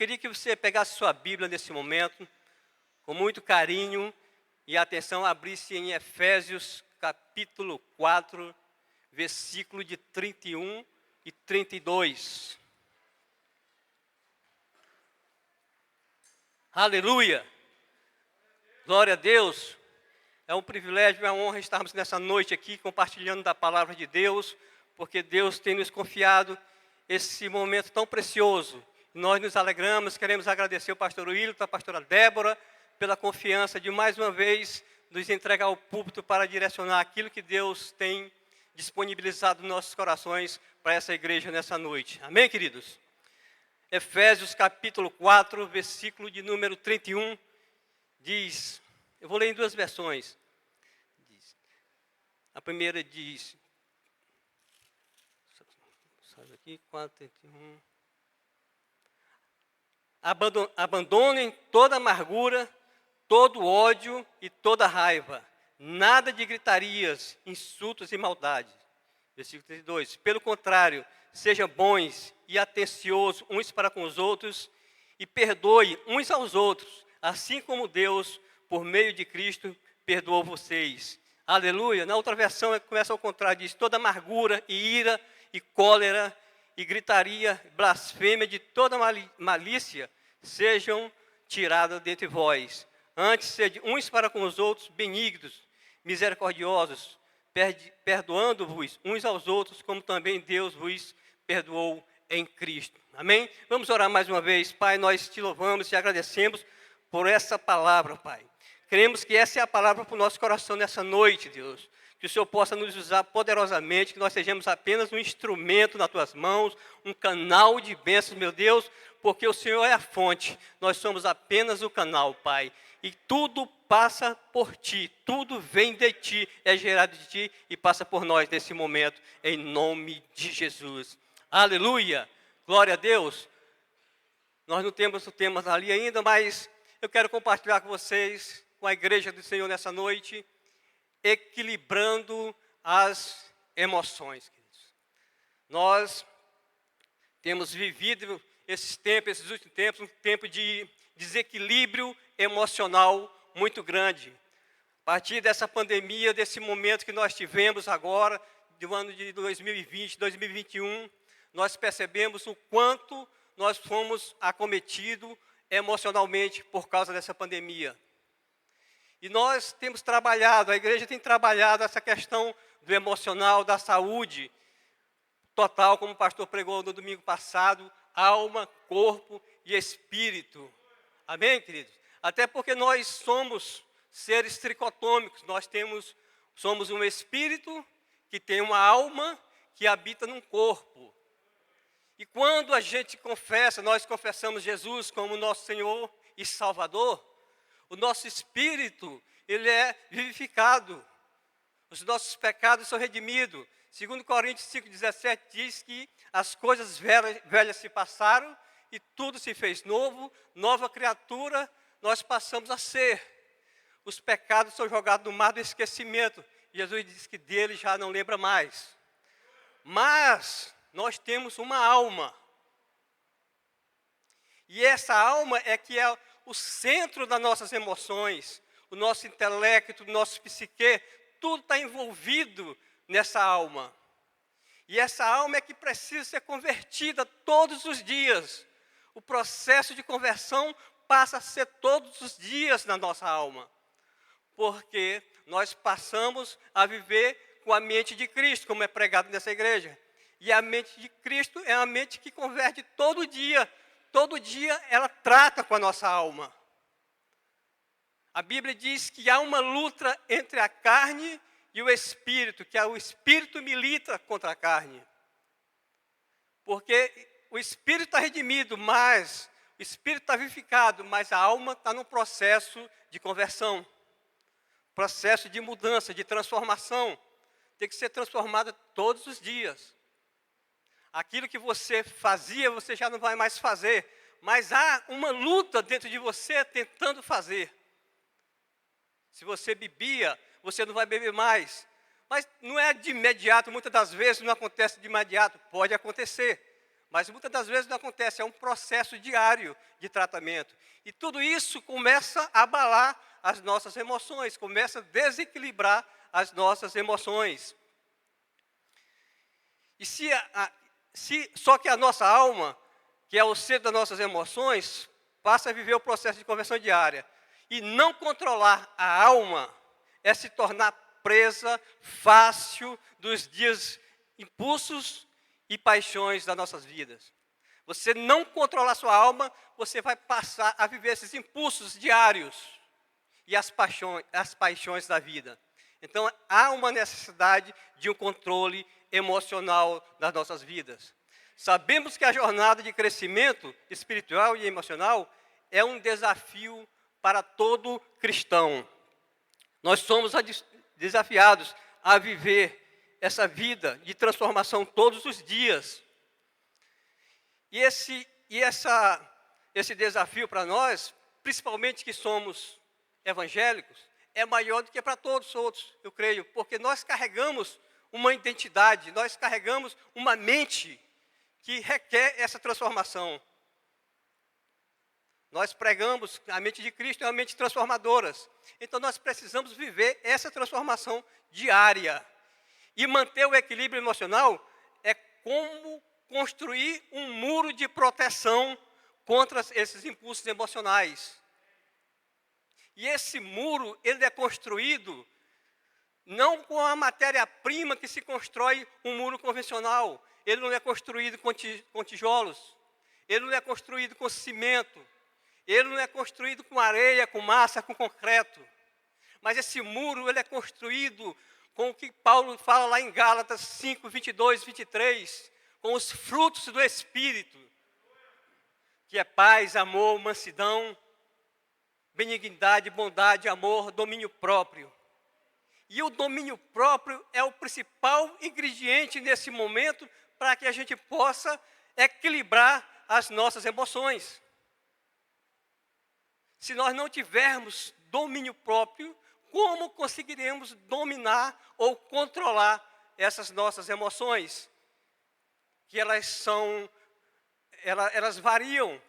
queria que você pegasse sua Bíblia nesse momento, com muito carinho e atenção, abrisse em Efésios capítulo 4, versículo de 31 e 32. Aleluia! Glória a Deus! É um privilégio e uma honra estarmos nessa noite aqui compartilhando da palavra de Deus, porque Deus tem nos confiado esse momento tão precioso. Nós nos alegramos, queremos agradecer ao pastor Wilton, a pastora Débora, pela confiança de mais uma vez nos entregar o púlpito para direcionar aquilo que Deus tem disponibilizado nos nossos corações para essa igreja nessa noite. Amém, queridos? Efésios capítulo 4, versículo de número 31, diz, eu vou ler em duas versões. A primeira diz, sabe aqui, 4, 31. Abandonem toda amargura, todo ódio e toda raiva. Nada de gritarias, insultos e maldade. Versículo 32. Pelo contrário, sejam bons e atenciosos uns para com os outros e perdoe uns aos outros, assim como Deus, por meio de Cristo, perdoou vocês. Aleluia. Na outra versão começa ao contrário, diz toda amargura e ira e cólera e gritaria, blasfêmia de toda malícia sejam tiradas dentre vós. Antes, sede uns para com os outros benignos, misericordiosos, perdoando-vos uns aos outros, como também Deus vos perdoou em Cristo. Amém? Vamos orar mais uma vez. Pai, nós te louvamos e agradecemos por essa palavra, Pai. Queremos que essa é a palavra para o nosso coração nessa noite, Deus. Que o Senhor possa nos usar poderosamente, que nós sejamos apenas um instrumento nas tuas mãos, um canal de bênçãos, meu Deus, porque o Senhor é a fonte, nós somos apenas o canal, Pai. E tudo passa por Ti, tudo vem de Ti, é gerado de Ti e passa por nós nesse momento, em nome de Jesus. Aleluia! Glória a Deus! Nós não temos o tema ali ainda, mas eu quero compartilhar com vocês, com a igreja do Senhor nessa noite, equilibrando as emoções, queridos. Nós temos vivido esses últimos tempos, um tempo de desequilíbrio emocional muito grande. A partir dessa pandemia, desse momento que nós tivemos agora, do ano de 2020, 2021, nós percebemos o quanto nós fomos acometidos emocionalmente por causa dessa pandemia. E nós temos trabalhado, a igreja tem trabalhado essa questão do emocional, da saúde total, como o pastor pregou no domingo passado, alma, corpo e espírito. Amém, queridos? Até porque nós somos seres tricotômicos, somos um espírito que tem uma alma que habita num corpo. E quando a gente confessa, nós confessamos Jesus como nosso Senhor e Salvador, o nosso espírito, ele é vivificado. Os nossos pecados são redimidos. 2 Coríntios 5,17 diz que as coisas velhas se passaram e tudo se fez novo, nova criatura nós passamos a ser. Os pecados são jogados no mar do esquecimento. Jesus diz que dele já não lembra mais. Mas nós temos uma alma. E essa alma é que é o centro das nossas emoções, o nosso intelecto, o nosso psique, tudo está envolvido nessa alma. E essa alma é que precisa ser convertida todos os dias. O processo de conversão passa a ser todos os dias na nossa alma. Porque nós passamos a viver com a mente de Cristo, como é pregado nessa igreja. E a mente de Cristo é a mente que converte todo dia. Todo dia ela trata com a nossa alma. A Bíblia diz que há uma luta entre a carne e o espírito, que o espírito milita contra a carne. Porque o espírito está redimido, mas o espírito está vivificado, mas a alma está no processo de conversão. Processo de mudança, de transformação. Tem que ser transformada todos os dias. Aquilo que você fazia, você já não vai mais fazer. Mas há uma luta dentro de você tentando fazer. Se você bebia, você não vai beber mais. Mas não é de imediato, muitas das vezes não acontece de imediato. Pode acontecer. Mas muitas das vezes não acontece, é um processo diário de tratamento. E tudo isso começa a abalar as nossas emoções, começa a desequilibrar as nossas emoções. E só que a nossa alma, que é o centro das nossas emoções, passa a viver o processo de conversão diária. E não controlar a alma é se tornar presa fácil dos dias impulsos e paixões das nossas vidas. Você não controlar sua alma, você vai passar a viver esses impulsos diários e as paixões da vida. Então, há uma necessidade de um controle emocional das nossas vidas. Sabemos que a jornada de crescimento espiritual e emocional é um desafio para todo cristão. Nós somos desafiados a viver essa vida de transformação todos os dias. E esse desafio para nós, principalmente que somos evangélicos, é maior do que para todos os outros, eu creio, porque nós carregamos uma identidade, nós carregamos uma mente que requer essa transformação. Nós pregamos a mente de Cristo é uma mente transformadora. Então nós precisamos viver essa transformação diária. E manter o equilíbrio emocional é como construir um muro de proteção contra esses impulsos emocionais. E esse muro, ele é construído não com a matéria-prima que se constrói um muro convencional. Ele não é construído com tijolos. Ele não é construído com cimento. Ele não é construído com areia, com massa, com concreto. Mas esse muro, ele é construído com o que Paulo fala lá em Gálatas 5, 22, 23, com os frutos do Espírito, que é paz, amor, mansidão, benignidade, bondade, amor, domínio próprio. E o domínio próprio é o principal ingrediente nesse momento para que a gente possa equilibrar as nossas emoções. Se nós não tivermos domínio próprio, como conseguiremos dominar ou controlar essas nossas emoções? Que elas variam.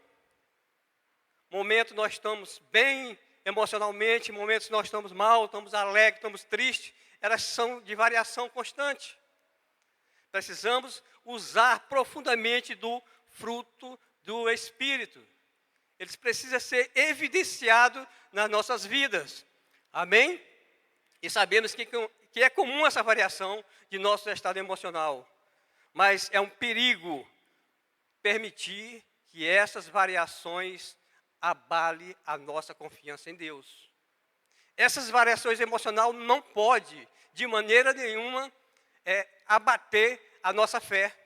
Momentos nós estamos bem emocionalmente, momentos nós estamos mal, estamos alegres, estamos tristes. Elas são de variação constante. Precisamos usar profundamente do fruto do Espírito. Eles precisam ser evidenciados nas nossas vidas. Amém? E sabemos que é comum essa variação de nosso estado emocional. Mas é um perigo permitir que essas variações abalem a nossa confiança em Deus. Essas variações emocionais não podem, de maneira nenhuma, abater a nossa fé.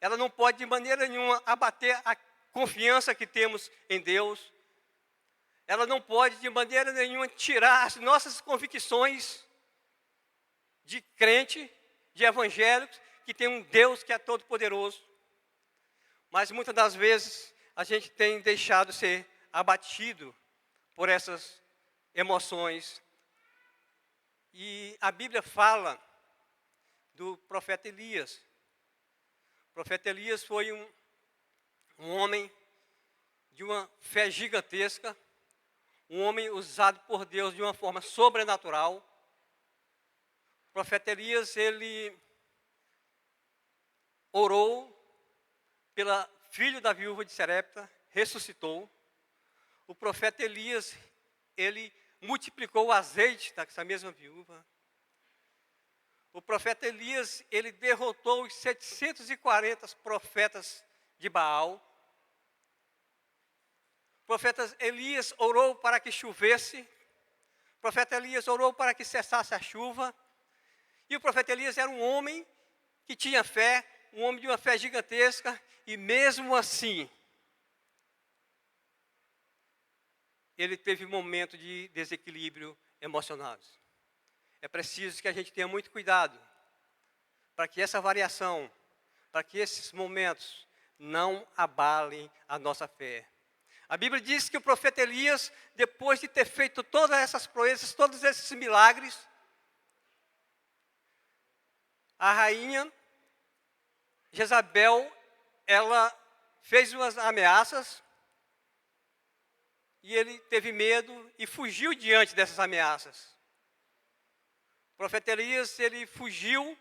Ela não pode, de maneira nenhuma, abater a confiança que temos em Deus. Ela não pode, de maneira nenhuma, tirar as nossas convicções de crente, de evangélicos, que tem um Deus que é todo-poderoso. Mas muitas das vezes a gente tem deixado ser abatido por essas emoções. E a Bíblia fala do profeta Elias. O profeta Elias foi um homem de uma fé gigantesca, um homem usado por Deus de uma forma sobrenatural. O profeta Elias, ele orou pela filho da viúva de Sarepta, ressuscitou. O profeta Elias, ele multiplicou o azeite dessa mesma viúva. O profeta Elias, ele derrotou os 740 profetas de Baal. O profeta Elias orou para que chovesse. O profeta Elias orou para que cessasse a chuva. E o profeta Elias era um homem que tinha fé, um homem de uma fé gigantesca. E mesmo assim, ele teve momentos de desequilíbrio emocional. É preciso que a gente tenha muito cuidado para que essa variação, para que esses momentos não abalem a nossa fé. A Bíblia diz que o profeta Elias, depois de ter feito todas essas proezas, todos esses milagres, a rainha Jezabel ela fez umas ameaças e ele teve medo e fugiu diante dessas ameaças. O profeta Elias, ele fugiu,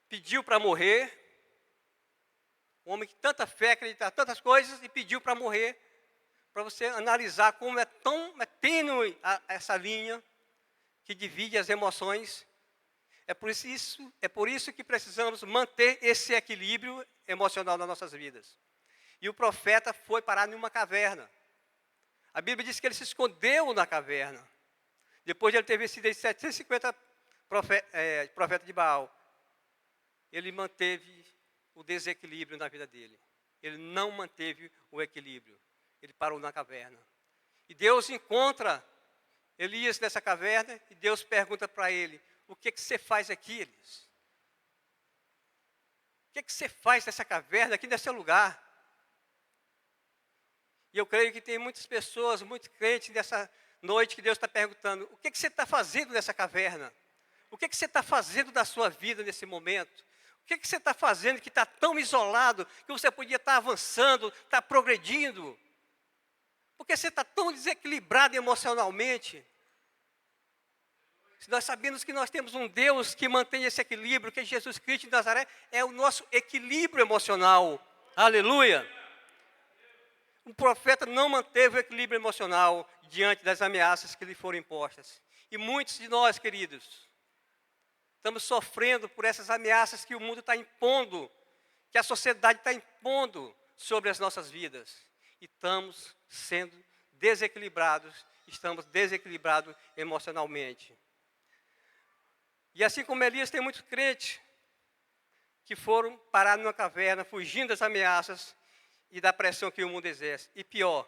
pediu para morrer. Um homem que tanta fé, acredita em tantas coisas e pediu para morrer, para você analisar como é tênue essa linha que divide as emoções. É por isso que precisamos manter esse equilíbrio emocional nas nossas vidas. E o profeta foi parar em uma caverna. A Bíblia diz que ele se escondeu na caverna. Depois de ele ter vencido 750 profetas de Baal, ele manteve o desequilíbrio na vida dele. Ele não manteve o equilíbrio. Ele parou na caverna. E Deus encontra Elias nessa caverna e Deus pergunta para ele: o que você faz aqui, Elias? O que você faz nessa caverna, aqui nesse lugar? E eu creio que tem muitas pessoas, muitos crentes nessa noite que Deus está perguntando: o que você está fazendo nessa caverna? O que você está fazendo da sua vida nesse momento? O que você está fazendo que está tão isolado que você podia estar avançando, estar progredindo? Por que você está tão desequilibrado emocionalmente? Se nós sabemos que nós temos um Deus que mantém esse equilíbrio, que é Jesus Cristo de Nazaré, é o nosso equilíbrio emocional. Aleluia! O profeta não manteve o equilíbrio emocional diante das ameaças que lhe foram impostas. E muitos de nós, queridos, estamos sofrendo por essas ameaças que o mundo está impondo, que a sociedade está impondo sobre as nossas vidas. E estamos sendo desequilibrados, estamos desequilibrados emocionalmente. E assim como Elias, tem muitos crentes que foram parar numa caverna, fugindo das ameaças e da pressão que o mundo exerce. E pior,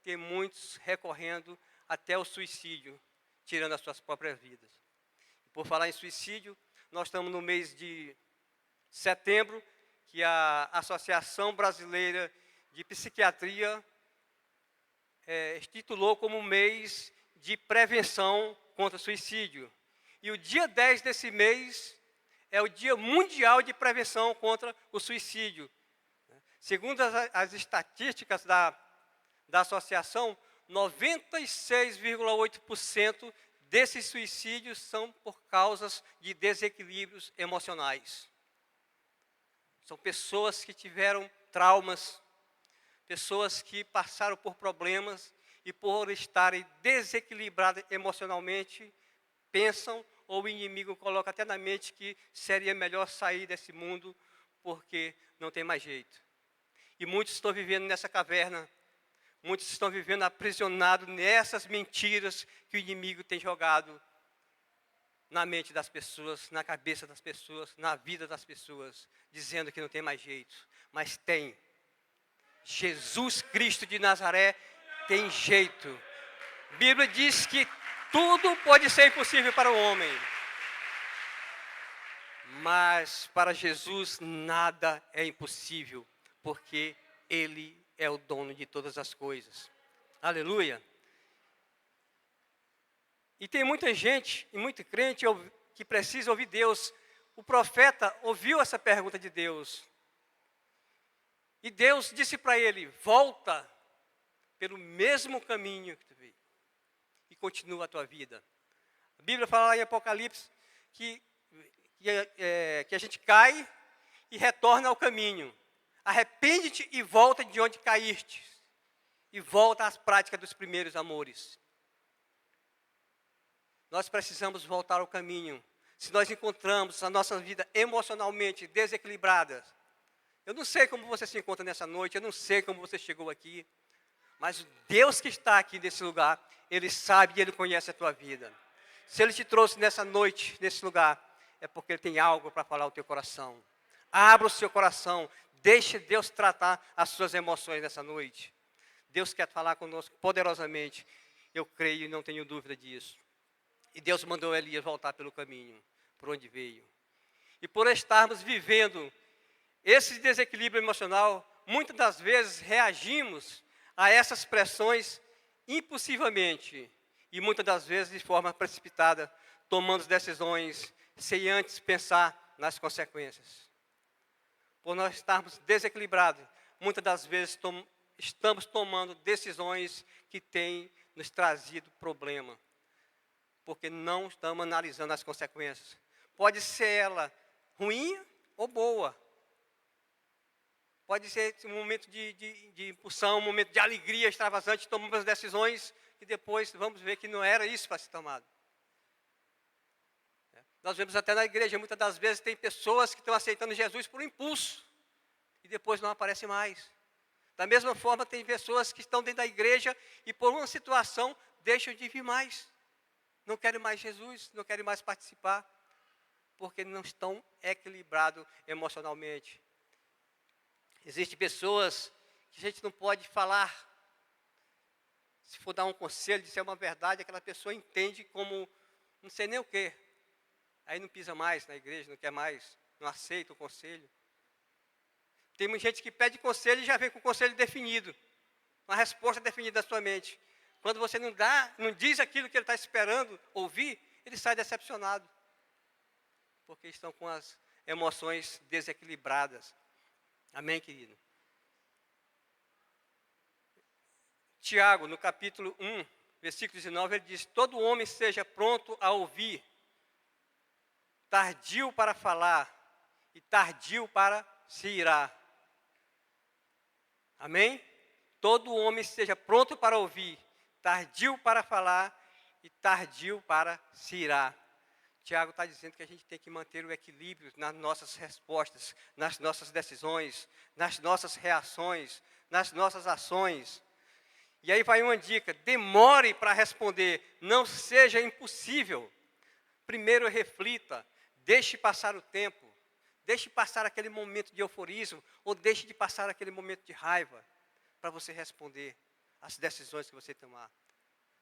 tem muitos recorrendo até o suicídio, tirando as suas próprias vidas. Por falar em suicídio, nós estamos no mês de setembro, que a Associação Brasileira de Psiquiatria estipulou como um mês de prevenção contra o suicídio. E o dia 10 desse mês é o Dia Mundial de Prevenção contra o Suicídio. Segundo as estatísticas da associação, 96,8% desses suicídios são por causas de desequilíbrios emocionais. São pessoas que tiveram traumas, pessoas que passaram por problemas e por estarem desequilibradas emocionalmente, pensam, ou o inimigo coloca até na mente que seria melhor sair desse mundo porque não tem mais jeito. E muitos estão vivendo nessa caverna, muitos estão vivendo aprisionados nessas mentiras que o inimigo tem jogado na mente das pessoas, na cabeça das pessoas, na vida das pessoas, dizendo que não tem mais jeito. Mas tem. Jesus Cristo de Nazaré tem jeito. A Bíblia diz que tudo pode ser impossível para o homem, mas para Jesus nada é impossível, porque Ele é o dono de todas as coisas. Aleluia! E tem muita gente, e muito crente que precisa ouvir Deus. O profeta ouviu essa pergunta de Deus. E Deus disse para ele: volta pelo mesmo caminho que tu veio. E continua a tua vida. A Bíblia fala lá em Apocalipse que a gente cai e retorna ao caminho. Arrepende-te e volta de onde caíste. E volta às práticas dos primeiros amores. Nós precisamos voltar ao caminho. Se nós encontramos a nossa vida emocionalmente desequilibrada, eu não sei como você se encontra nessa noite, eu não sei como você chegou aqui, mas Deus que está aqui nesse lugar, Ele sabe e Ele conhece a tua vida. Se Ele te trouxe nessa noite, nesse lugar, é porque Ele tem algo para falar ao teu coração. Abra o seu coração, deixe Deus tratar as suas emoções nessa noite. Deus quer falar conosco poderosamente, eu creio e não tenho dúvida disso. E Deus mandou Elias voltar pelo caminho, por onde veio. E por estarmos vivendo esse desequilíbrio emocional, muitas das vezes reagimos a essas pressões impulsivamente. E muitas das vezes de forma precipitada, tomando decisões sem antes pensar nas consequências. por nós estarmos desequilibrados, muitas das vezes estamos tomando decisões que têm nos trazido problema, porque não estamos analisando as consequências. Pode ser ela ruim ou boa. Pode ser um momento de impulsão, um momento de alegria extravasante, tomamos as decisões e depois vamos ver que não era isso para ser tomado. Nós vemos até na igreja, muitas das vezes tem pessoas que estão aceitando Jesus por impulso e depois não aparecem mais. Da mesma forma, tem pessoas que estão dentro da igreja e por uma situação deixam de vir mais. Não querem mais Jesus, não querem mais participar, porque não estão equilibrados emocionalmente. Existem pessoas que a gente não pode falar. Se for dar um conselho, disser uma verdade, aquela pessoa entende como não sei nem o quê. Aí não pisa mais na igreja, não quer mais, não aceita o conselho. Tem muita gente que pede conselho e já vem com o conselho definido, uma resposta definida da sua mente. Quando você não diz aquilo que ele está esperando ouvir, ele sai decepcionado, porque estão com as emoções desequilibradas. Amém, querido? Tiago, no capítulo 1, versículo 19, ele diz: todo homem seja pronto a ouvir, tardio para falar e tardio para se irar. Amém? Todo homem seja pronto para ouvir, tardio para falar e tardio para se irar. Tiago está dizendo que a gente tem que manter o equilíbrio nas nossas respostas, nas nossas decisões, nas nossas reações, nas nossas ações. E aí vai uma dica: demore para responder, não seja impossível. Primeiro reflita, deixe passar o tempo, deixe passar aquele momento de euforismo, ou deixe de passar aquele momento de raiva, para você responder as decisões que você tomar.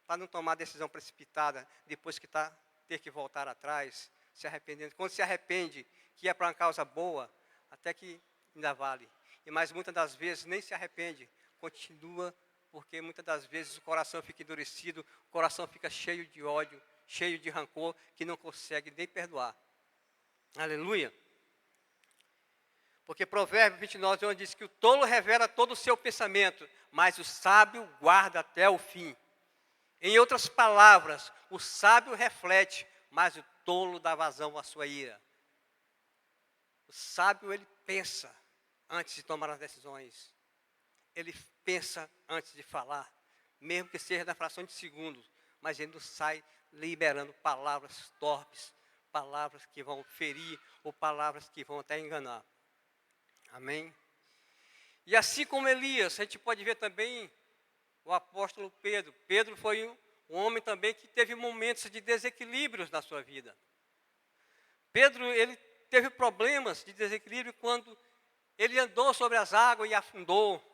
Para não tomar decisão precipitada, depois que ter que voltar atrás, se arrependendo. Quando se arrepende, que é para uma causa boa, até que ainda vale. Mas muitas das vezes nem se arrepende, continua, porque muitas das vezes o coração fica endurecido, o coração fica cheio de ódio, cheio de rancor, que não consegue nem perdoar. Aleluia. Porque Provérbios 29, onde diz que o tolo revela todo o seu pensamento, mas o sábio guarda até o fim. Em outras palavras, o sábio reflete, mas o tolo dá vazão à sua ira. O sábio, ele pensa antes de tomar as decisões. Ele pensa antes de falar, mesmo que seja na fração de segundos, mas ele não sai liberando palavras torpes, palavras que vão ferir ou palavras que vão até enganar. Amém? E assim como Elias, a gente pode ver também o apóstolo Pedro. Pedro foi um homem também que teve momentos de desequilíbrios na sua vida. Pedro, ele teve problemas de desequilíbrio quando ele andou sobre as águas e afundou.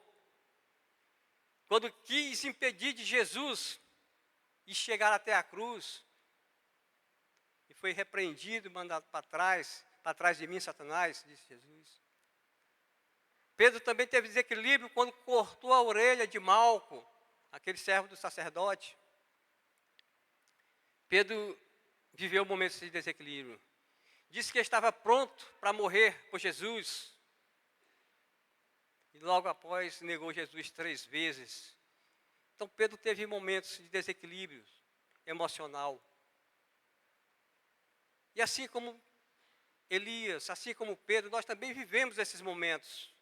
Quando quis impedir de Jesus e chegar até a cruz, e foi repreendido e mandado para trás de mim, Satanás, disse Jesus. Pedro também teve desequilíbrio quando cortou a orelha de Malco, aquele servo do sacerdote. Pedro viveu momentos de desequilíbrio. Disse que estava pronto para morrer por Jesus. E logo após negou Jesus 3 vezes. Então Pedro teve momentos de desequilíbrio emocional. E assim como Elias, assim como Pedro, nós também vivemos esses momentos.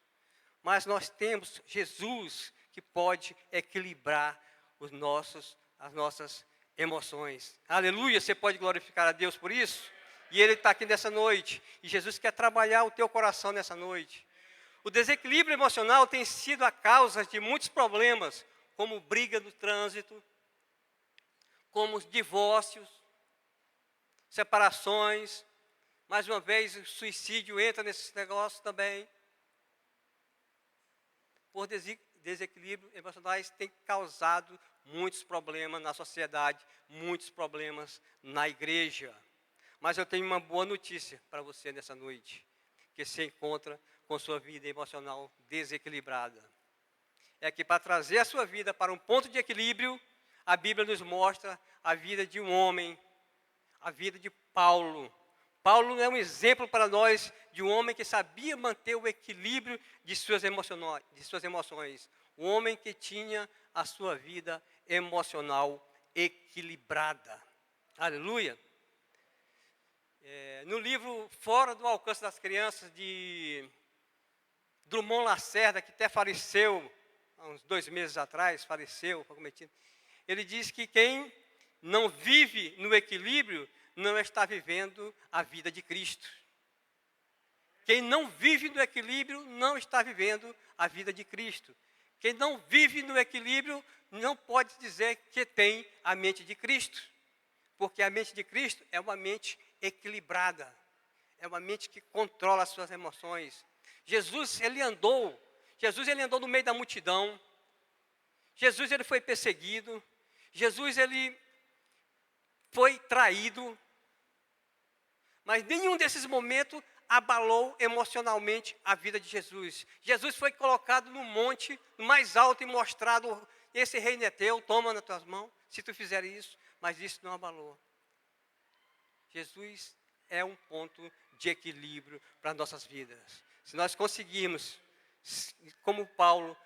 Mas nós temos Jesus que pode equilibrar as nossas emoções. Aleluia, você pode glorificar a Deus por isso? E Ele está aqui nessa noite. E Jesus quer trabalhar o teu coração nessa noite. O desequilíbrio emocional tem sido a causa de muitos problemas, como briga no trânsito, como divórcios, separações. Mais uma vez, o suicídio entra nesse negócio também. Por desequilíbrio emocionais tem causado muitos problemas na sociedade, muitos problemas na igreja. Mas eu tenho uma boa notícia para você nessa noite, que se encontra com sua vida emocional desequilibrada. É que para trazer a sua vida para um ponto de equilíbrio, a Bíblia nos mostra a vida de um homem, a vida de Paulo. Paulo é um exemplo para nós de um homem que sabia manter o equilíbrio de suas emoções. Um homem que tinha a sua vida emocional equilibrada. Aleluia. No livro Fora do Alcance das Crianças, de Drummond Lacerda, que até faleceu há uns 2 meses atrás, faleceu, foi cometido. Ele diz que quem não vive no equilíbrio não está vivendo a vida de Cristo. Quem não vive no equilíbrio não está vivendo a vida de Cristo. Quem não vive no equilíbrio não pode dizer que tem a mente de Cristo. Porque a mente de Cristo é uma mente equilibrada. É uma mente que controla as suas emoções. Jesus, ele andou no meio da multidão. Jesus, ele foi perseguido. Jesus, ele foi traído. Mas nenhum desses momentos abalou emocionalmente a vida de Jesus. Jesus foi colocado no monte mais alto e mostrado: esse reino é teu, toma nas tuas mãos, se tu fizer isso. Mas isso não abalou. Jesus é um ponto de equilíbrio para nossas vidas. Se nós conseguirmos, como Paulo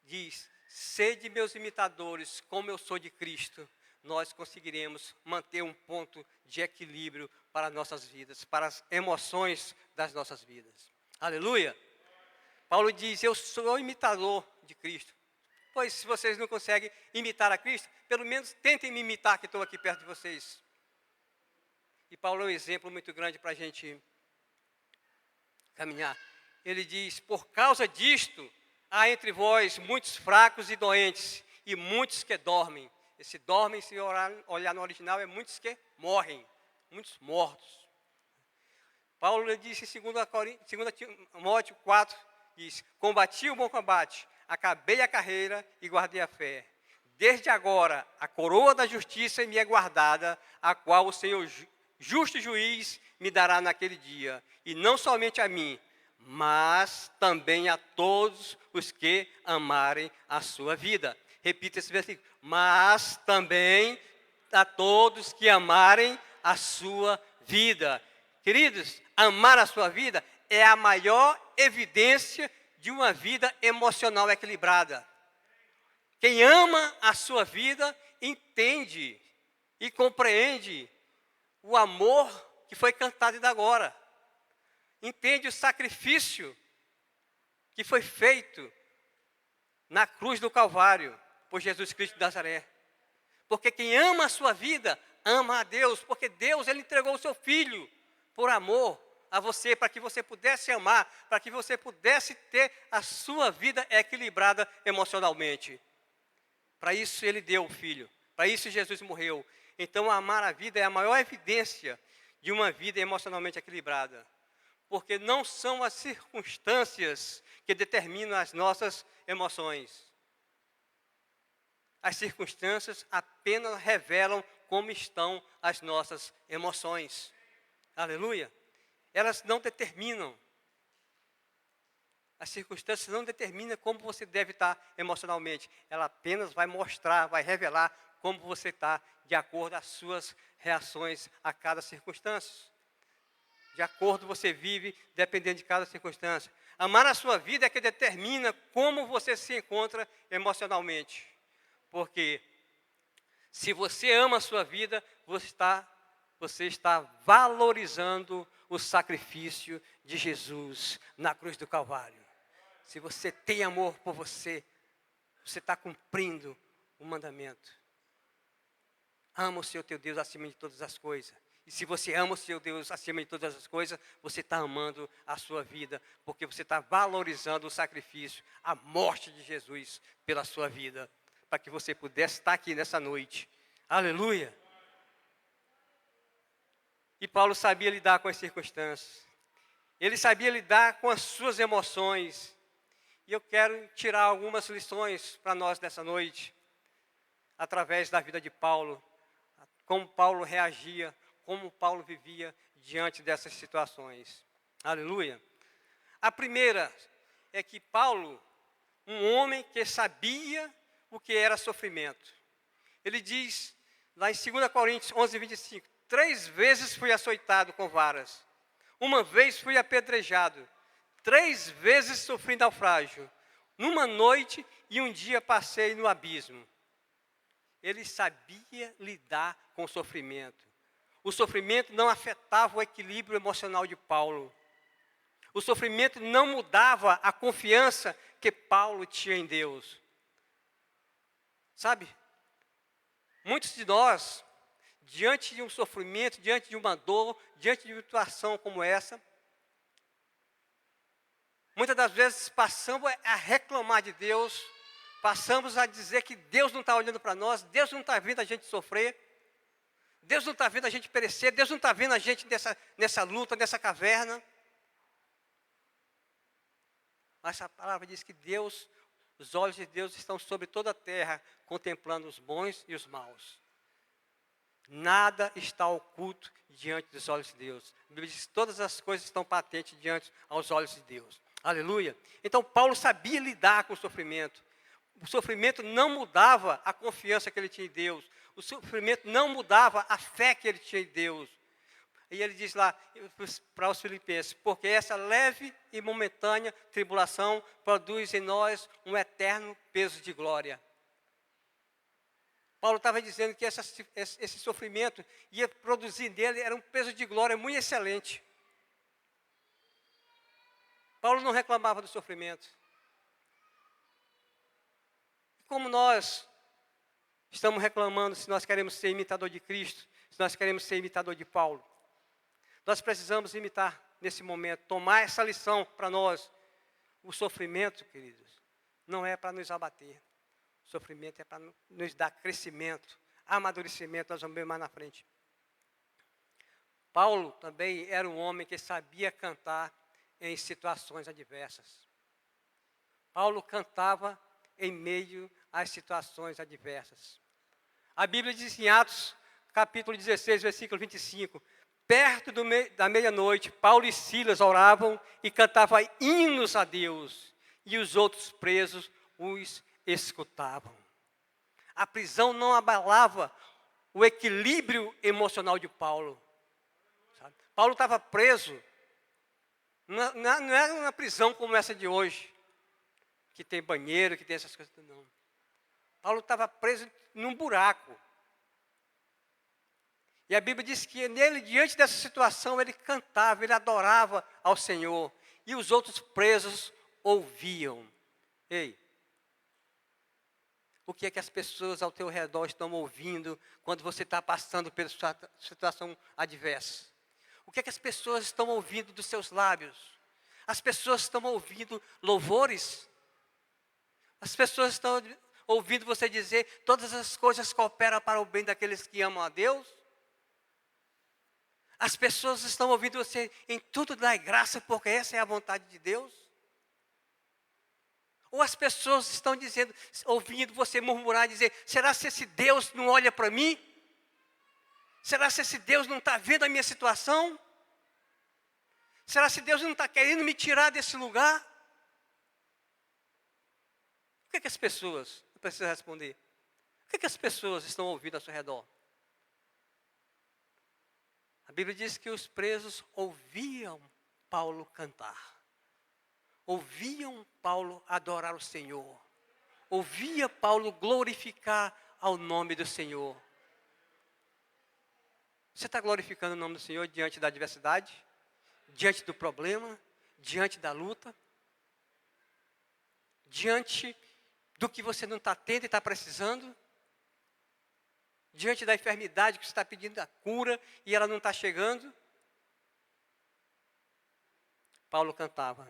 diz, sede meus imitadores, como eu sou de Cristo, nós conseguiremos manter um ponto de equilíbrio para nossas vidas, para as emoções das nossas vidas. Aleluia! Paulo diz: eu sou imitador de Cristo. Pois se vocês não conseguem imitar a Cristo, pelo menos tentem me imitar, que estou aqui perto de vocês. E Paulo é um exemplo muito grande para a gente caminhar. Ele diz: por causa disto, há entre vós muitos fracos e doentes, e muitos que dormem. Esse dormem, se olhar no original, é muitos que morrem, muitos mortos. Paulo disse em 2 Timóteo 4, diz: combati o bom combate, acabei a carreira e guardei a fé. Desde agora, a coroa da justiça me é guardada, a qual o Senhor justo juiz me dará naquele dia. E não somente a mim, mas também a todos os que amarem a sua vida. Repita esse versículo: mas também a todos que amarem a sua vida. Queridos, amar a sua vida é a maior evidência de uma vida emocional equilibrada. Quem ama a sua vida entende e compreende o amor que foi cantado ainda agora. Entende o sacrifício que foi feito na cruz do Calvário por Jesus Cristo de Nazaré. Porque quem ama a sua vida, ama a Deus. Porque Deus, ele entregou o seu Filho por amor a você, para que você pudesse amar, para que você pudesse ter a sua vida equilibrada emocionalmente. Para isso ele deu o Filho, para isso Jesus morreu. Então amar a vida é a maior evidência de uma vida emocionalmente equilibrada. Porque não são as circunstâncias que determinam as nossas emoções. As circunstâncias apenas revelam como estão as nossas emoções. Aleluia! Elas não determinam. As circunstâncias não determinam como você deve estar emocionalmente. Ela apenas vai mostrar, vai revelar como você está de acordo com as suas reações a cada circunstância. De acordo você vive, dependendo de cada circunstância. Amar a sua vida é que determina como você se encontra emocionalmente. Porque se você ama a sua vida, você está valorizando o sacrifício de Jesus na cruz do Calvário. Se você tem amor por você, você está cumprindo o mandamento. Ama o seu teu Deus acima de todas as coisas. E se você ama o seu Deus acima de todas as coisas, você está amando a sua vida, porque você está valorizando o sacrifício, a morte de Jesus pela sua vida, para que você pudesse estar aqui nessa noite. Aleluia! E Paulo sabia lidar com as circunstâncias. Ele sabia lidar com as suas emoções. E eu quero tirar algumas lições para nós nessa noite, através da vida de Paulo, como Paulo reagia, como Paulo vivia diante dessas situações. Aleluia! A primeira é que Paulo, um homem que sabia o que era sofrimento. Ele diz, lá em 2 Coríntios 11, 25, 3 vezes fui açoitado com varas. Uma vez fui apedrejado. 3 vezes sofri naufrágio. Numa noite e um dia passei no abismo. Ele sabia lidar com o sofrimento. O sofrimento não afetava o equilíbrio emocional de Paulo. O sofrimento não mudava a confiança que Paulo tinha em Deus. Sabe? Muitos de nós, diante de um sofrimento, diante de uma dor, diante de uma situação como essa, muitas das vezes passamos a reclamar de Deus, passamos a dizer que Deus não está olhando para nós, Deus não está vendo a gente sofrer, Deus não está vendo a gente perecer, Deus não está vendo a gente nessa luta, nessa caverna. Mas a palavra diz que Deus, os olhos de Deus estão sobre toda a terra, contemplando os bons e os maus. Nada está oculto diante dos olhos de Deus. A Bíblia diz que todas as coisas estão patentes diante aos olhos de Deus. Aleluia. Então Paulo sabia lidar com o sofrimento. O sofrimento não mudava a confiança que ele tinha em Deus. O sofrimento não mudava a fé que ele tinha em Deus. E ele diz lá para os filipenses, porque essa leve e momentânea tribulação produz em nós um eterno peso de glória. Paulo estava dizendo que esse sofrimento ia produzir nele, era um peso de glória muito excelente. Paulo não reclamava do sofrimento. Como nós estamos reclamando se nós queremos ser imitador de Cristo, se nós queremos ser imitador de Paulo? Nós precisamos imitar nesse momento, tomar essa lição para nós. O sofrimento, queridos, não é para nos abater. O sofrimento é para nos dar crescimento, amadurecimento, nós vamos ver mais na frente. Paulo também era um homem que sabia cantar em situações adversas. Paulo cantava em meio às situações adversas. A Bíblia diz em Atos, capítulo 16, versículo 25, perto da meia-noite, Paulo e Silas oravam e cantavam hinos a Deus, e os outros presos os escutavam. A prisão não abalava o equilíbrio emocional de Paulo. Sabe? Paulo estava preso, não era uma prisão como essa de hoje, que tem banheiro, que tem essas coisas, não. Paulo estava preso num buraco. E a Bíblia diz que nele, diante dessa situação, ele cantava, ele adorava ao Senhor. E os outros presos ouviam. Ei, o que é que as pessoas ao teu redor estão ouvindo quando você está passando pela situação adversa? O que é que as pessoas estão ouvindo dos seus lábios? As pessoas estão ouvindo louvores? As pessoas estão ouvindo você dizer, todas as coisas cooperam para o bem daqueles que amam a Deus? As pessoas estão ouvindo você em tudo dar graça, porque essa é a vontade de Deus? Ou as pessoas estão dizendo, ouvindo você murmurar, dizer, será se esse Deus não olha para mim? Será se esse Deus não está vendo a minha situação? Será se Deus não está querendo me tirar desse lugar? O que é que as pessoas, eu preciso responder, o que é que as pessoas estão ouvindo ao seu redor? A Bíblia diz que os presos ouviam Paulo cantar. Ouviam Paulo adorar o Senhor. Ouvia Paulo glorificar ao nome do Senhor. Você está glorificando o nome do Senhor diante da adversidade? Diante do problema? Diante da luta? Diante do que você não está tendo e está precisando? Diante da enfermidade que você está pedindo a cura e ela não está chegando? Paulo cantava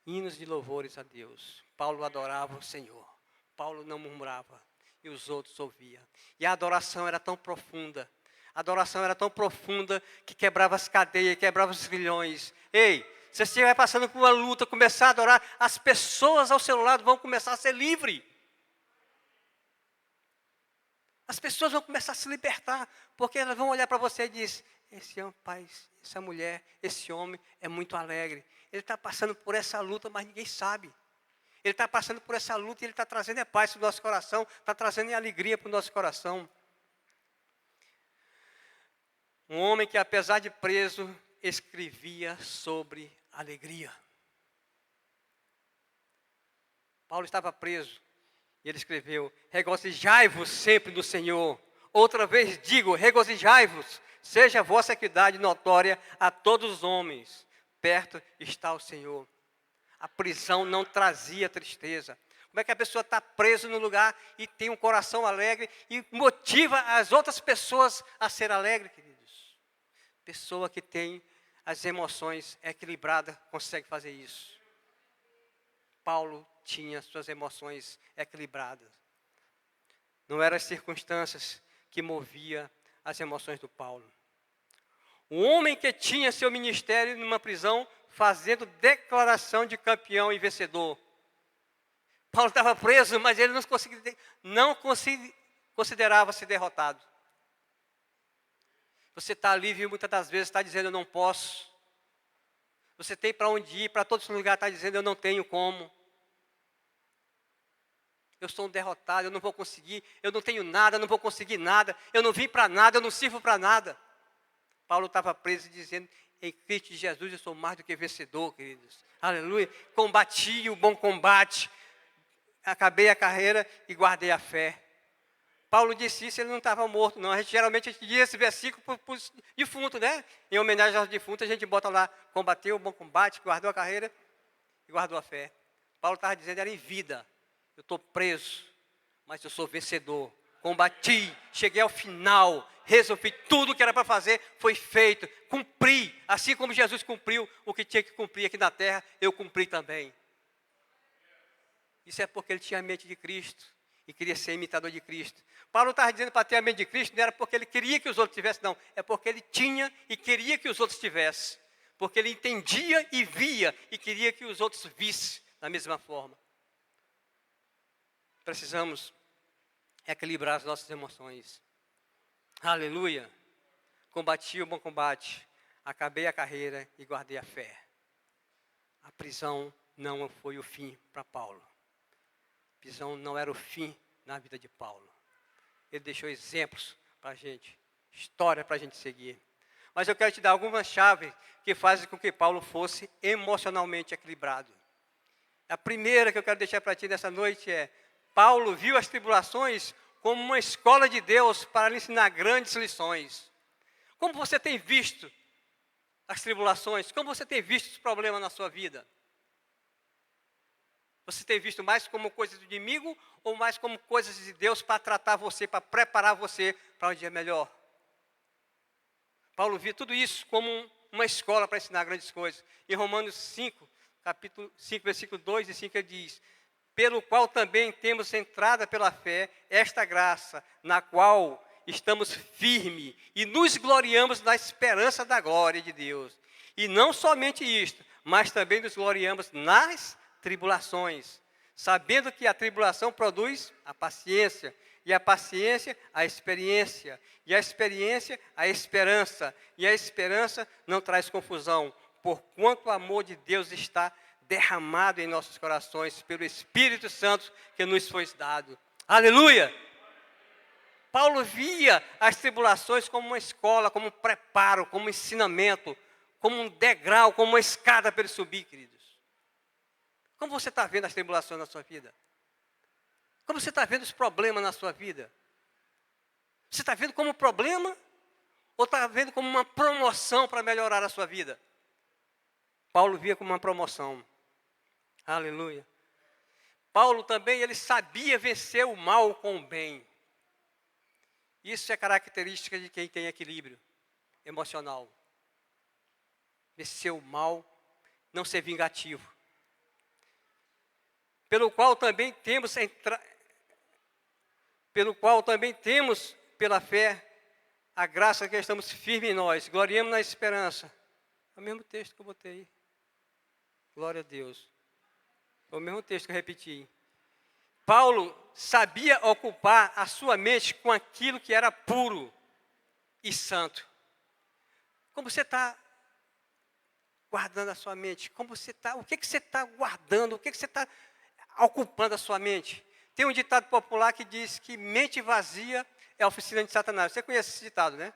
hinos de louvores a Deus. Paulo adorava o Senhor. Paulo não murmurava e os outros ouviam. E a adoração era tão profunda. A adoração era tão profunda que quebrava as cadeias, quebrava os grilhões. Ei, se você estiver passando por uma luta, começar a adorar, as pessoas ao seu lado vão começar a ser livres. As pessoas vão começar a se libertar, porque elas vão olhar para você e dizer, esse rapaz, essa mulher, esse homem é muito alegre. Ele está passando por essa luta, mas ninguém sabe. Ele está passando por essa luta e ele está trazendo paz para o nosso coração, está trazendo alegria para o nosso coração. Um homem que, apesar de preso, escrevia sobre alegria. Paulo estava preso e ele escreveu: regozijai-vos sempre no Senhor. Outra vez digo, regozijai-vos, seja a vossa equidade notória a todos os homens. Perto está o Senhor. A prisão não trazia tristeza. Como é que a pessoa está presa no lugar e tem um coração alegre e motiva as outras pessoas a ser alegre, queridos? Pessoa que tem as emoções equilibradas consegue fazer isso. Paulo tinha suas emoções equilibradas. Não eram as circunstâncias que movia as emoções do Paulo. Um homem que tinha seu ministério numa prisão fazendo declaração de campeão e vencedor. Paulo estava preso, mas ele não considerava-se derrotado. Você está ali, viu, muitas das vezes está dizendo, eu não posso. Você tem para onde ir, para todos os lugares está dizendo, eu não tenho como. Eu sou um derrotado, eu não vou conseguir, eu não tenho nada, eu não vou conseguir nada, eu não vim para nada, eu não sirvo para nada. Paulo estava preso dizendo, em Cristo Jesus eu sou mais do que vencedor, queridos. Aleluia. Combati o bom combate, acabei a carreira e guardei a fé. Paulo disse isso, ele não estava morto, não. Geralmente a gente diz esse versículo para os defuntos, né? Em homenagem aos defuntos, a gente bota lá, combateu o bom combate, guardou a carreira e guardou a fé. Paulo estava dizendo, era em vida. Eu estou preso, mas eu sou vencedor. Combati, cheguei ao final, resolvi tudo o que era para fazer, foi feito, cumpri. Assim como Jesus cumpriu o que tinha que cumprir aqui na terra, eu cumpri também. Isso é porque ele tinha a mente de Cristo e queria ser imitador de Cristo. Paulo estava dizendo para ter a mente de Cristo, não era porque ele queria que os outros tivessem, não. É porque ele tinha e queria que os outros tivessem. Porque ele entendia e via e queria que os outros vissem da mesma forma. Precisamos equilibrar as nossas emoções. Aleluia. Combati o bom combate, acabei a carreira e guardei a fé. A prisão não foi o fim para Paulo. A prisão não era o fim na vida de Paulo. Ele deixou exemplos para a gente, história para a gente seguir. Mas eu quero te dar algumas chaves que fazem com que Paulo fosse emocionalmente equilibrado. A primeira que eu quero deixar para ti nessa noite é: Paulo viu as tribulações como uma escola de Deus para lhe ensinar grandes lições. Como você tem visto as tribulações? Como você tem visto os problemas na sua vida? Você tem visto mais como coisas do inimigo ou mais como coisas de Deus para tratar você, para preparar você para um dia melhor? Paulo via tudo isso como uma escola para ensinar grandes coisas. Em Romanos 5, capítulo 5, versículo 2 e 5, ele diz: pelo qual também temos entrada pela fé, esta graça, na qual estamos firmes e nos gloriamos na esperança da glória de Deus. E não somente isto, mas também nos gloriamos nas tribulações, sabendo que a tribulação produz a paciência, e a paciência a experiência, e a experiência a esperança, e a esperança não traz confusão, porquanto o amor de Deus está derramado em nossos corações pelo Espírito Santo que nos foi dado. Aleluia! Paulo via as tribulações como uma escola, como um preparo, como um ensinamento, como um degrau, como uma escada para ele subir, queridos. Como você está vendo as tribulações na sua vida? Como você está vendo os problemas na sua vida? Você está vendo como um problema ou está vendo como uma promoção para melhorar a sua vida? Paulo via como uma promoção. Aleluia. Paulo também, ele sabia vencer o mal com o bem. Isso é característica de quem tem equilíbrio emocional. Vencer o mal, não ser vingativo. Pelo qual também temos pela fé a graça que estamos firmes em nós, gloriamos na esperança. É o mesmo texto que eu botei aí. Glória a Deus. É o mesmo texto que eu repeti. Paulo sabia ocupar a sua mente com aquilo que era puro e santo. Como você está guardando a sua mente? Como você está? O que você está guardando? O que você está ocupando a sua mente? Tem um ditado popular que diz que mente vazia é a oficina de Satanás. Você conhece esse ditado, né?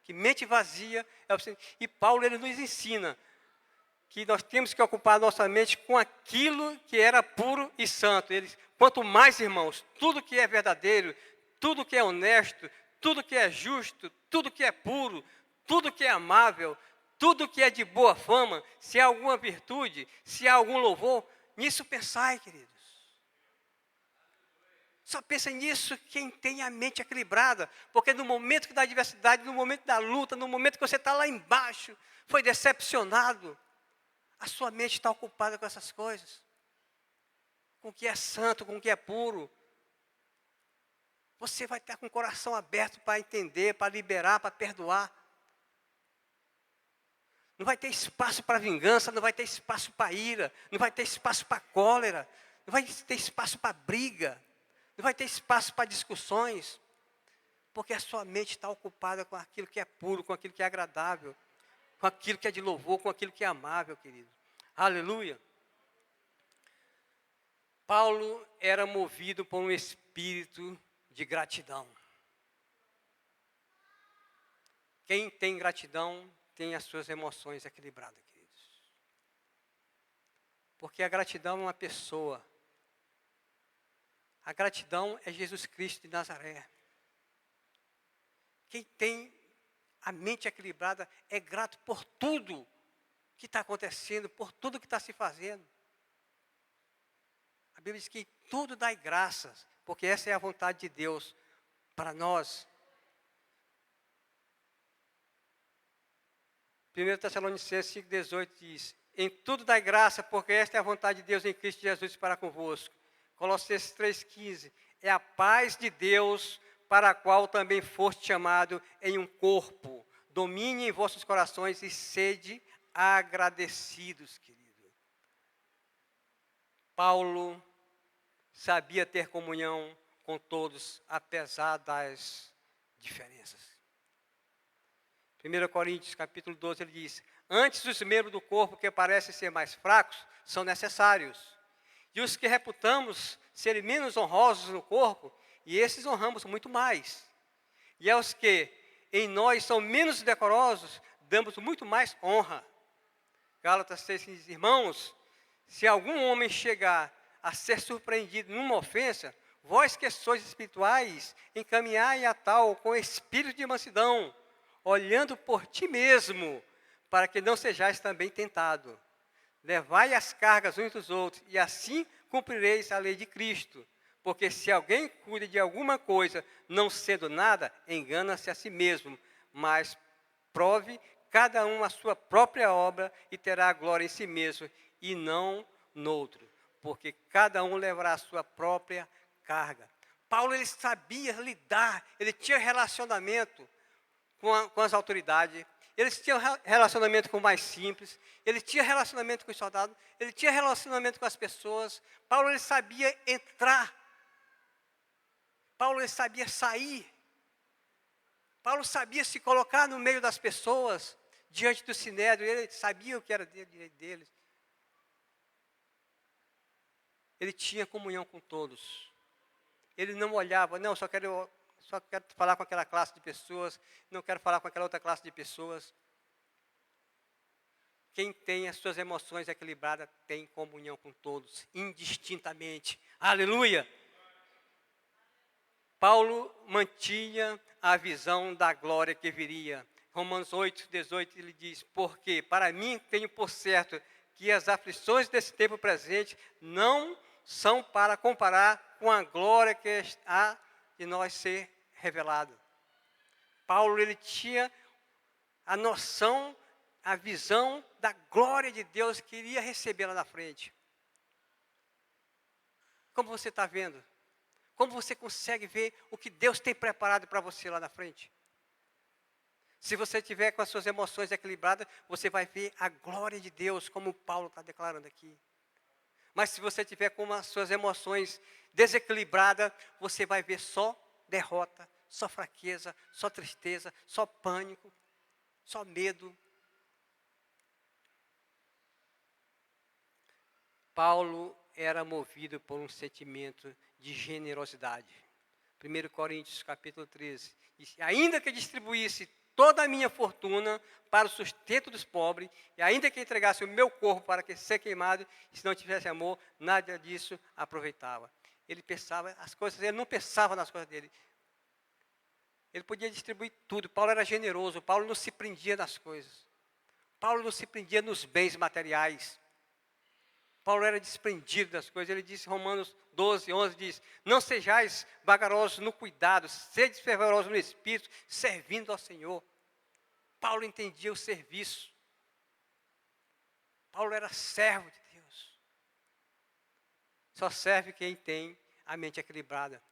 que mente vazia é obscena. E Paulo, ele nos ensina que nós temos que ocupar a nossa mente com aquilo que era puro e santo. Ele, quanto mais, irmãos, tudo que é verdadeiro, tudo que é honesto, tudo que é justo, tudo que é puro, tudo que é amável, tudo que é de boa fama, se há alguma virtude, se há algum louvor, nisso pensai, queridos. Só pensa nisso quem tem a mente equilibrada, porque no momento da adversidade, no momento da luta, no momento que você está lá embaixo, foi decepcionado, a sua mente está ocupada com essas coisas, com o que é santo, com o que é puro. Você vai estar com o coração aberto para entender, para liberar, para perdoar. Não vai ter espaço para vingança, não vai ter espaço para ira, não vai ter espaço para cólera, não vai ter espaço para briga, não vai ter espaço para discussões, porque a sua mente está ocupada com aquilo que é puro, com aquilo que é agradável, com aquilo que é de louvor, com aquilo que é amável, querido. Aleluia. Paulo era movido por um espírito de gratidão. Quem tem gratidão tem as suas emoções equilibradas, queridos. Porque a gratidão é uma pessoa. A gratidão é Jesus Cristo de Nazaré. Quem tem a mente equilibrada é grato por tudo que está acontecendo, por tudo que está se fazendo. A Bíblia diz que tudo dai graças, porque essa é a vontade de Deus para nós. 1 Tessalonicenses 5,18 diz: em tudo dai graça, porque esta é a vontade de Deus em Cristo Jesus para convosco. Colossenses 3,15: é a paz de Deus para a qual também foste chamado em um corpo. Domine em vossos corações e sede agradecidos, querido. Paulo sabia ter comunhão com todos, apesar das diferenças. 1 Coríntios, capítulo 12, ele diz: antes os membros do corpo que parecem ser mais fracos são necessários, e os que reputamos serem menos honrosos no corpo, e esses honramos muito mais. E aos que em nós são menos decorosos, damos muito mais honra. Gálatas 6 diz: irmãos, se algum homem chegar a ser surpreendido numa ofensa, vós que sois espirituais, encaminhai a tal com espírito de mansidão, olhando por ti mesmo, para que não sejais também tentado. Levai as cargas uns dos outros, e assim cumprireis a lei de Cristo. Porque se alguém cuida de alguma coisa, não sendo nada, engana-se a si mesmo, mas prove cada um a sua própria obra e terá a glória em si mesmo, e não noutro, porque cada um levará a sua própria carga. Paulo, ele sabia lidar, ele tinha relacionamento com as autoridades, ele tinha relacionamento com o mais simples, ele tinha relacionamento com os soldados, ele tinha relacionamento com as pessoas. Paulo, ele sabia entrar, Paulo, ele sabia sair, Paulo sabia se colocar no meio das pessoas, diante do sinédrio, ele sabia o que era direito deles. Ele tinha comunhão com todos. Ele não olhava, não, só quero falar com aquela classe de pessoas, não quero falar com aquela outra classe de pessoas. Quem tem as suas emoções equilibradas tem comunhão com todos, indistintamente. Aleluia! Paulo mantinha a visão da glória que viria. Romanos 8,18, ele diz: porque para mim tenho por certo que as aflições desse tempo presente não são para comparar com a glória que há de nós ser revelada. Paulo, ele tinha a noção, a visão da glória de Deus que iria receber lá na frente. Como você está vendo? Como você consegue ver o que Deus tem preparado para você lá na frente? Se você tiver com as suas emoções equilibradas, você vai ver a glória de Deus, como Paulo está declarando aqui. Mas se você tiver com as suas emoções desequilibradas, você vai ver só derrota, só fraqueza, só tristeza, só pânico, só medo. Paulo era movido por um sentimento de generosidade. 1 Coríntios capítulo 13, diz: ainda que distribuísse toda a minha fortuna para o sustento dos pobres, e ainda que entregasse o meu corpo para que ser queimado, e se não tivesse amor, nada disso aproveitava. Ele pensava as coisas, ele não pensava nas coisas dele. Ele podia distribuir tudo. Paulo era generoso, Paulo não se prendia nas coisas. Paulo não se prendia nos bens materiais. Paulo era desprendido das coisas. Ele disse, Romanos 12, 11, diz, não sejais vagarosos no cuidado, sede fervorosos no espírito, servindo ao Senhor. Paulo entendia o serviço. Paulo era servo de Deus. Só serve quem tem a mente equilibrada.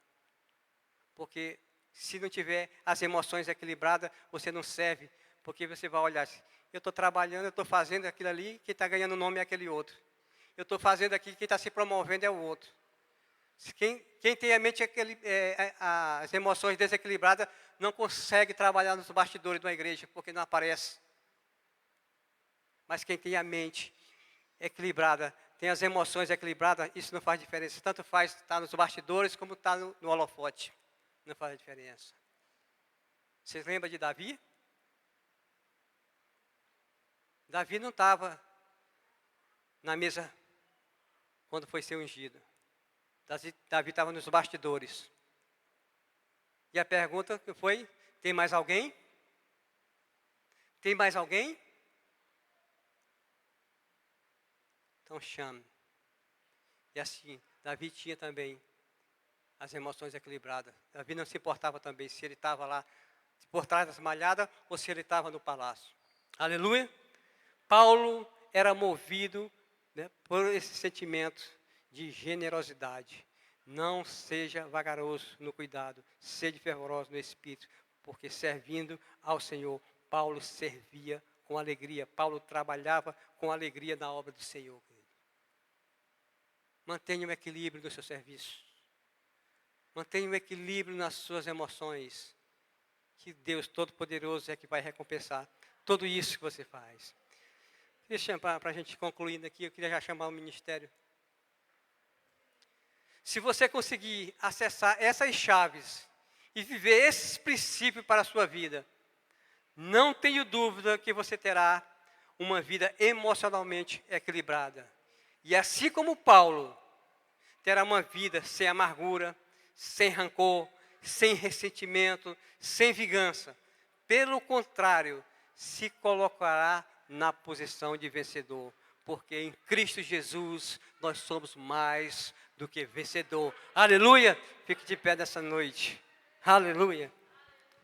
Porque se não tiver as emoções equilibradas, você não serve. Porque você vai olhar assim, eu estou trabalhando, eu estou fazendo aquilo ali, quem está ganhando nome é aquele outro. Eu estou fazendo aqui, quem está se promovendo é o outro. Quem tem a mente, as emoções desequilibradas, não consegue trabalhar nos bastidores de uma igreja, porque não aparece. Mas quem tem a mente equilibrada, tem as emoções equilibradas, isso não faz diferença. Tanto faz estar nos bastidores, como estar no holofote. Não faz diferença. Vocês lembram de Davi? Davi não estava na mesa quando foi ser ungido. Davi estava nos bastidores. E a pergunta que foi, tem mais alguém? Tem mais alguém? Então chame. E assim, Davi tinha também as emoções equilibradas. Davi não se importava também se ele estava lá por trás das malhadas ou se ele estava no palácio. Aleluia. Paulo era movido, né, por esse sentimento de generosidade. Não seja vagaroso no cuidado, sede fervoroso no espírito, porque servindo ao Senhor, Paulo servia com alegria. Paulo trabalhava com alegria na obra do Senhor. Mantenha o equilíbrio do seu serviço. Mantenha o equilíbrio nas suas emoções. Que Deus Todo-Poderoso é que vai recompensar tudo isso que você faz. Para a gente concluindo aqui, eu queria já chamar o ministério. Se você conseguir acessar essas chaves e viver esses princípios para a sua vida, não tenho dúvida que você terá uma vida emocionalmente equilibrada. E assim como Paulo, terá uma vida sem amargura, sem rancor, sem ressentimento, sem vingança. Pelo contrário, se colocará na posição de vencedor, porque em Cristo Jesus nós somos mais do que vencedor. Aleluia! Fique de pé nessa noite. Aleluia!